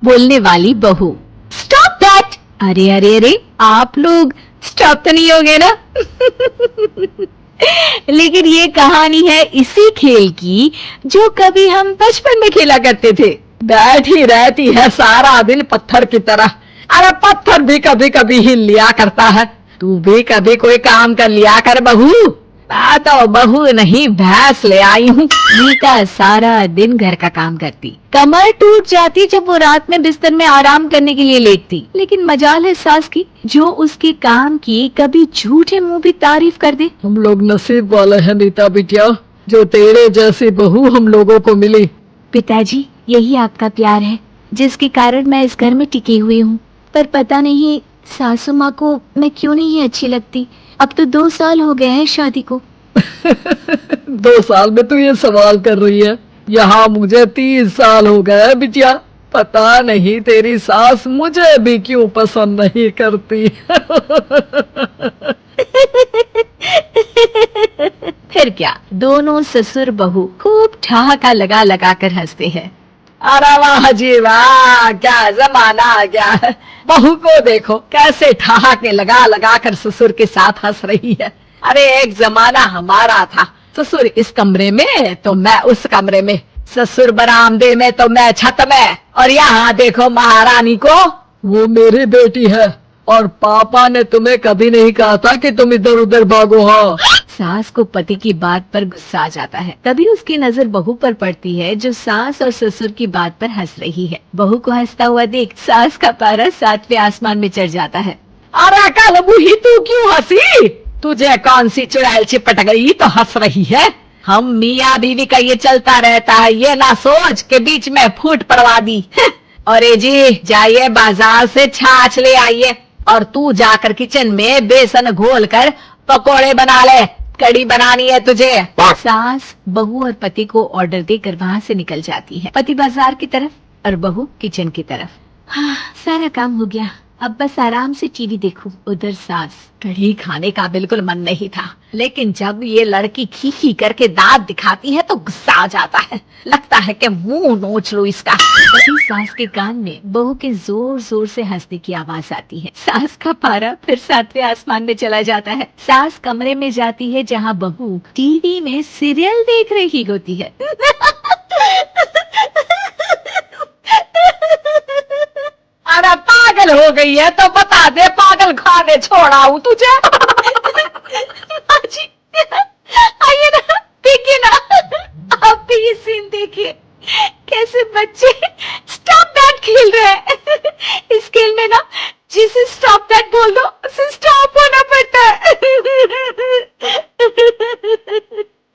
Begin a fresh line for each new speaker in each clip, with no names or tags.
बोलने वाली बहू। Stop that! अरे अरे अरे, आप लोग स्टॉप तो नहीं होगे ना? लेकिन ये कहानी है इसी खेल की जो कभी हम बचपन में खेला करते थे। बैठी रहती है सारा दिन पत्थर की तरह। अरे पत्थर भी कभी कभी हिल लिया करता है। तू भी कभी कोई काम कर लिया कर बहू। मैं तो बहू नहीं भैंस ले आई हूँ। मीता सारा दिन घर का काम करती, कमर टूट जाती जब वो रात में बिस्तर में आराम करने के लिए लेटती। लेकिन मजाल है सास की जो उसके काम की कभी झूठे मुंह भी तारीफ कर दे।
हम लोग नसीब वाले हैं मीता बिटिया, जो तेरे जैसी बहू हम लोगों को मिली।
पिताजी, यही आपका प्यार है जिसके कारण मैं इस घर में टिकी हुई हूँ। पर पता नहीं सासू माँ को मैं क्यों नहीं अच्छी लगती। अब तो 2 साल हो गए हैं शादी को।
2 साल में तू ये सवाल कर रही है? यहाँ मुझे 30 साल हो गए बिटिया। पता नहीं तेरी सास मुझे भी क्यों पसंद नहीं करती।
फिर क्या, दोनों ससुर बहू खूब ठहाका लगा लगा कर हंसते हैं।
अरे वाह जी वाह, क्या जमाना आ गया है। बहू को देखो कैसे ठहाके लगा लगा कर ससुर के साथ हंस रही है। अरे एक जमाना हमारा था, ससुर इस कमरे में तो मैं उस कमरे में, ससुर बरामदे में तो मैं छत में, और यहाँ देखो महारानी को। वो मेरी बेटी है और पापा ने तुम्हें कभी नहीं कहा था कि तुम इधर उधर भागो। हाँ,
सास को पति की बात पर गुस्सा आ जाता है। तभी उसकी नजर बहू पर पड़ती है जो सास और ससुर की बात पर हंस रही है। बहू को हंसता हुआ देख सास का पारा 7वें आसमान में चढ़ जाता है।
अरे कल बूही तू क्यों हंसी? तुझे कौन सी चुड़ैल चिपट गई तो हंस रही है? हम मियाँ बीवी का ये चलता रहता है, ये ना सोच के बीच में फूट पड़वा दी। अरे जी जाइए बाजार से छाछ ले आइए, और तू जाकर किचन में बेसन घोल कर पकोड़े बना ले, कड़ी बनानी है तुझे।
सास बहू और पति को ऑर्डर देकर वहाँ से निकल जाती है। पति बाजार की तरफ और बहू किचन की तरफ। हाँ, सारा काम हो गया, अब बस आराम से टीवी देखूं। उधर सास, कढ़ी खाने का बिल्कुल मन नहीं था, लेकिन जब ये लड़की खी खी करके दांत दिखाती है तो गुस्सा आ जाता है। लगता है कि मुंह नोच लो इसका। पति सास के कान में बहू के जोर जोर से हंसने की आवाज आती है। सास का पारा फिर 7वें आसमान में चला जाता है। सास कमरे में जाती है जहाँ बहू टीवी में सीरियल देख रही होती है।
अरे पागल हो गई है तो बता दे, पागल खाने छोड़ा हूँ तुझे।
जी, आइए ना, देखिए ना, आप भी ये सीन देखिए कैसे बच्चे स्टॉप दैट खेल रहे हैं। इस खेल में ना जिसे स्टॉप दैट बोल दो उसे स्टॉप होना पड़ता है।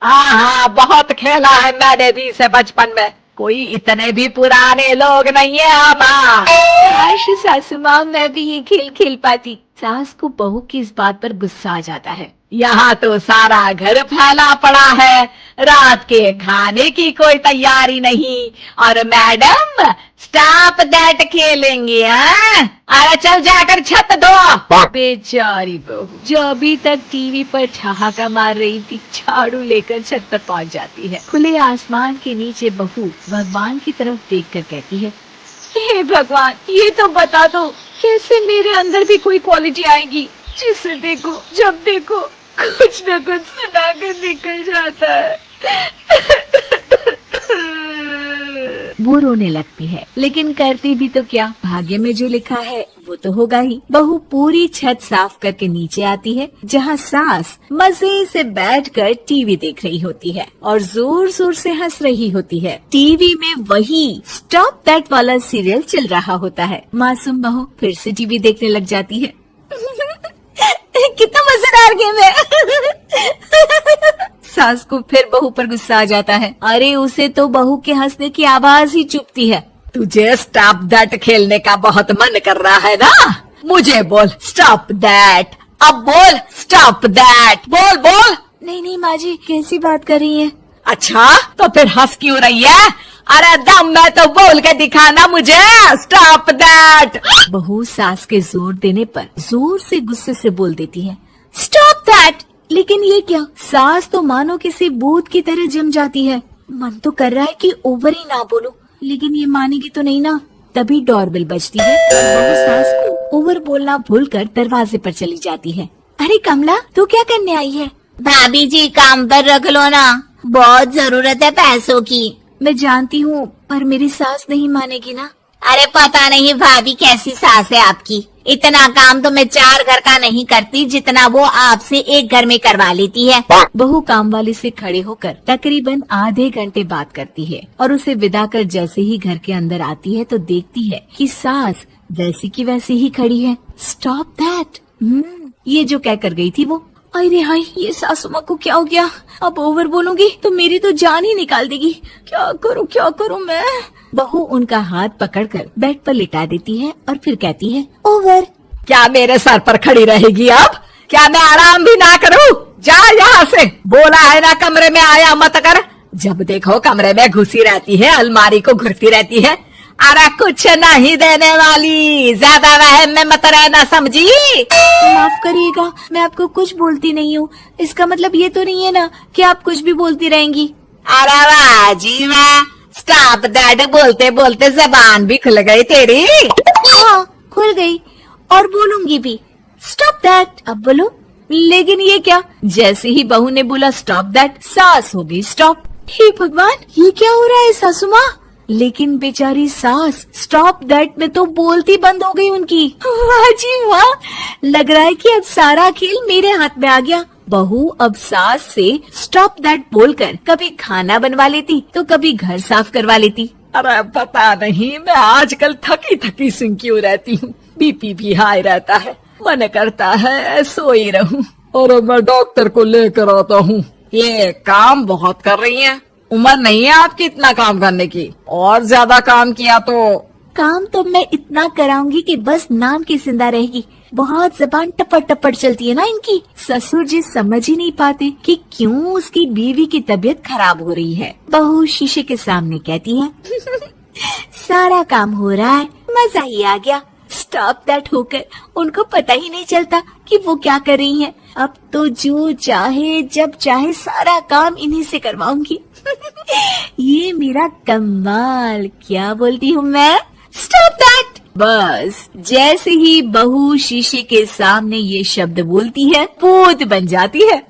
हाँ, बहुत खेला है मैंने भी इसे बचपन में। कोई इतने भी पुराने लोग नहीं है हमारा।
काश सासू माँ मैं भी ये खेल खेल पाती। सास को बहू की इस बात पर गुस्सा आ जाता है।
यहाँ तो सारा घर फैला पड़ा है, रात के खाने की कोई तैयारी नहीं, और मैडम स्टॉप दैट खेलेंगे। हाँ, अरे चल जाकर छत धो।
बेचारी बहू जो अभी तक टीवी पर ठहाका मार रही थी, झाड़ू लेकर छत पर पहुंच जाती है। खुले आसमान के नीचे बहू भगवान की तरफ देखकर कहती है, हे भगवान, ये तो बता दो कैसे मेरे अंदर भी कोई क्वालिटी आएगी जिसे देखो जब देखो कुछ न कुछ सुनाकर निकल जाता है। वो रोने लगती है, लेकिन करती भी तो क्या, भाग्य में जो लिखा है वो तो होगा ही। बहू पूरी छत साफ करके नीचे आती है जहाँ सास मजे से बैठकर टीवी देख रही होती है और जोर जोर से हंस रही होती है। टीवी में वही स्टॉप दैट वाला सीरियल चल रहा होता है। मासूम बहू फिर से टीवी देखने लग जाती है। कितना मजेदार गेम है। सास को फिर बहू पर गुस्सा आ जाता है। अरे उसे तो बहू के हंसने की आवाज ही चुभती है।
तुझे स्टॉप दैट खेलने का बहुत मन कर रहा है ना? मुझे बोल स्टॉप दैट, अब बोल स्टॉप दैट, बोल बोल।
नहीं नहीं माँ जी, कैसी बात कर रही है?
अच्छा तो फिर हंस क्यों रही है? अरे दम में तो बोल के दिखाना मुझे स्टॉप दैट।
बहू सास के जोर देने पर जोर से गुस्से से बोल देती है, स्टॉप दैट। लेकिन ये क्या, सास तो मानो किसी भूत की तरह जम जाती है। मन तो कर रहा है कि ओवर ही ना बोलूं, लेकिन ये मानेगी तो नहीं ना। तभी डोरबेल बजती है और बहू सास को ओवर बोलना भूलकर दरवाजे पर चली जाती है। अरे कमला, तू क्या करने आई है?
भाभी जी काम पर रख लो ना, बहुत जरूरत है पैसों की।
मैं जानती हूँ, पर मेरी सास नहीं मानेगी ना।
अरे पता नहीं भाभी कैसी सास है आपकी, इतना काम तो मैं 4 घर का नहीं करती जितना वो आपसे एक घर में करवा लेती है।
बहू काम वाली से खड़े होकर तकरीबन आधे घंटे बात करती है और उसे विदा कर जैसे ही घर के अंदर आती है तो देखती है कि सास वैसी की वैसी ही खड़ी है। स्टॉप दैट, ये जो कह कर गई थी वो। अरे हाय, ये सासू माँ को क्या हो गया? अब ओवर बोलूंगी तो मेरी तो जान ही निकाल देगी। क्या करूँ मैं? बहू उनका हाथ पकड़कर बेड पर लिटा देती है और फिर कहती है, ओवर।
क्या मेरे सर पर खड़ी रहेगी अब? क्या मैं आराम भी ना करूं? जा यहाँ से, बोला है ना कमरे में आया मत कर। जब देखो कमरे में घुसी रहती है, अलमारी को घुरती रहती है। अरे कुछ नहीं देने वाली, ज्यादा वहम में मत रहना, समझी?
माफ करिएगा, मैं आपको कुछ बोलती नहीं हूँ। इसका मतलब ये तो नहीं है ना कि आप कुछ भी बोलती रहेंगी।
अरे वाह जी वाह, स्टॉप दैट बोलते बोलते जबान भी खुल गई तेरी।
हाँ, खुल गई और बोलूंगी भी। स्टॉप दैट, अब बोलो। लेकिन ये क्या? जैसे ही बहू ने बोला स्टॉप दैट, सास हो गई स्टॉप। हे भगवान, ये क्या हो रहा है सासू माँ? लेकिन बेचारी सास स्टॉप दैट में तो बोलती बंद हो गई उनकी। वाह जी वाह, लग रहा है कि अब सारा खेल मेरे हाथ में आ गया। बहू अब सास से स्टॉप दैट बोलकर कभी खाना बनवा लेती तो कभी घर साफ करवा लेती।
अरे पता नहीं, मैं आजकल थकी थकी सी क्यों रहती हूँ। बीपी भी हाई रहता है, मन करता है सोई रहूं। और मैं डॉक्टर को लेकर आता हूँ। ये काम बहुत कर रही हैं, उम्र नहीं है आपकी इतना काम करने की। और ज्यादा काम किया तो
काम तो मैं इतना कराऊंगी कि बस नाम की जिंदा रहेगी। बहुत जबान टपट टपट चलती है ना इनकी। ससुर जी समझ ही नहीं पाते कि क्यों उसकी बीवी की तबीयत खराब हो रही है। बहू शीशे के सामने कहती है, सारा काम हो रहा है, मजा ही आ गया। स्टॉप दैट होकर उनको पता ही नहीं चलता कि वो क्या कर रही हैं। अब तो जो चाहे जब चाहे सारा काम इन्हीं से करवाऊंगी। ये मेरा कमाल, क्या बोलती हूँ मैं? Stop that. बस जैसे ही बहू शीशे के सामने ये शब्द बोलती है, भूत बन जाती है।